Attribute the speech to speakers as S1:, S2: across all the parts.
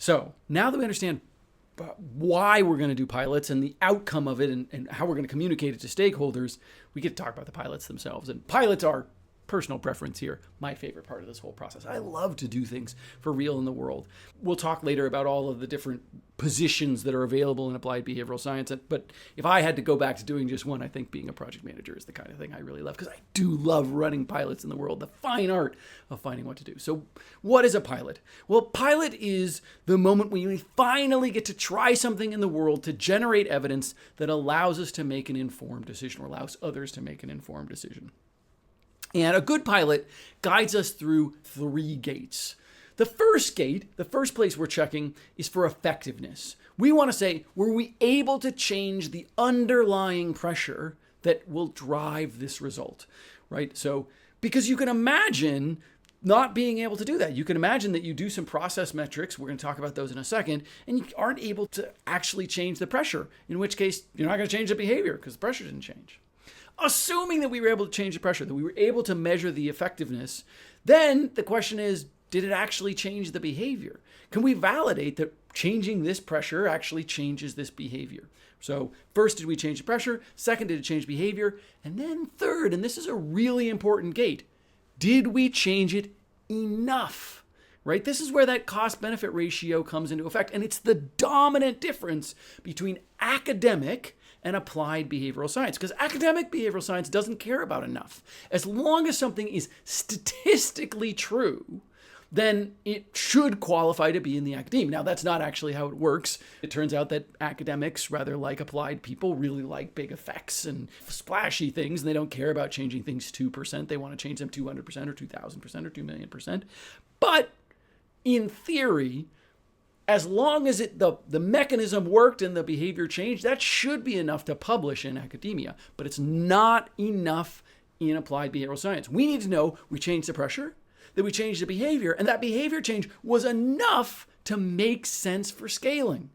S1: So now that we understand why we're going to do pilots and the outcome of it and how we're going to communicate it to stakeholders, we get to talk about the pilots themselves. And pilots are personal preference here, my favorite part of this whole process. I love to do things for real in the world. We'll talk later about all of the different positions that are available in applied behavioral science. But if I had to go back to doing just one, I think being a project manager is the kind of thing I really love, because I do love running pilots in the world, the fine art of finding what to do. So what is a pilot? Well, pilot is the moment when we finally get to try something in the world to generate evidence that allows us to make an informed decision, or allows others to make an informed decision. And a good pilot guides us through 3 gates. The first gate, the first place we're checking, is for effectiveness. We want to say, were we able to change the underlying pressure that will drive this result, right? So, because you can imagine not being able to do that. You can imagine that you do some process metrics, we're going to talk about those in a second, and you aren't able to actually change the pressure, in which case you're not going to change the behavior because the pressure didn't change. Assuming that we were able to change the pressure, that we were able to measure the effectiveness, then the question is, did it actually change the behavior? Can we validate that changing this pressure actually changes this behavior? So first, did we change the pressure? Second, did it change behavior? And then third, and this is a really important gate, did we change it enough? Right? This is where that cost-benefit ratio comes into effect. And it's the dominant difference between academic and applied behavioral science, because academic behavioral science doesn't care about enough. As long as something is statistically true, then it should qualify to be in the academia. Now, that's not actually how it works. It turns out that academics, rather like applied people, really like big effects and splashy things, and they don't care about changing things 2%. They want to change them 200% or 2,000% or 2,000,000%. But in theory, as long as the mechanism worked and the behavior changed, that should be enough to publish in academia. But it's not enough in applied behavioral science. We need to know we changed the pressure, that we changed the behavior, and that behavior change was enough to make sense for scaling.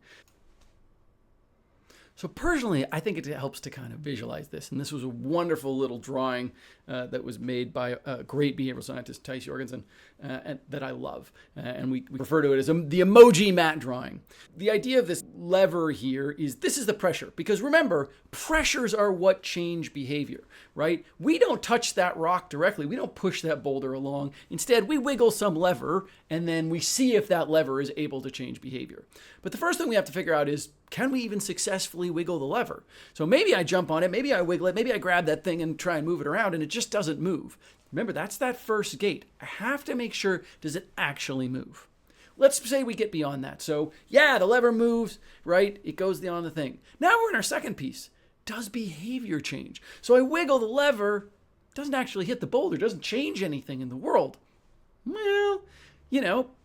S1: So personally, I think it helps to kind of visualize this. And this was a wonderful little drawing that was made by a great behavioral scientist, Tice Jorgensen, and that I love. And we refer to it as the emoji mat drawing. The idea of this lever here is this is the pressure. Because remember, pressures are what change behavior, right? We don't touch that rock directly. We don't push that boulder along. Instead, we wiggle some lever, and then we see if that lever is able to change behavior. But the first thing we have to figure out is, can we even successfully wiggle the lever? So maybe I jump on it, maybe I wiggle it, maybe I grab that thing and try and move it around, and it just doesn't move. Remember, that's that first gate. I have to make sure, does it actually move? Let's say we get beyond that. So yeah, the lever moves, right? It goes beyond the thing. Now we're in our second piece. Does behavior change? So I wiggle the lever, doesn't actually hit the boulder, doesn't change anything in the world. Well,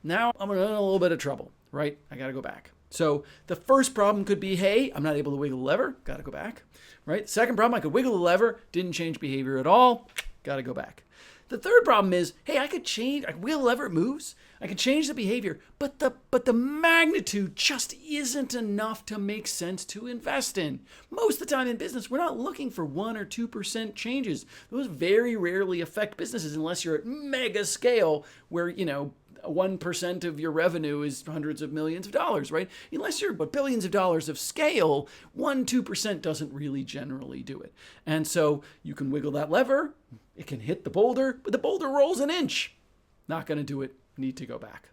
S1: now I'm in a little bit of trouble, right? I got to go back. So the first problem could be, hey, I'm not able to wiggle the lever, got to go back, right? Second problem, I could wiggle the lever, didn't change behavior at all, got to go back. The third problem is, hey, I could wiggle the lever, it moves, I could change the behavior, but the magnitude just isn't enough to make sense to invest in. Most of the time in business, we're not looking for 1 or 2% changes. Those very rarely affect businesses unless you're at mega scale where, 1% of your revenue is hundreds of millions of dollars, right? Unless you're billions of dollars of scale, 1-2% doesn't really generally do it. And so you can wiggle that lever, it can hit the boulder, but the boulder rolls an inch. Not going to do it, need to go back.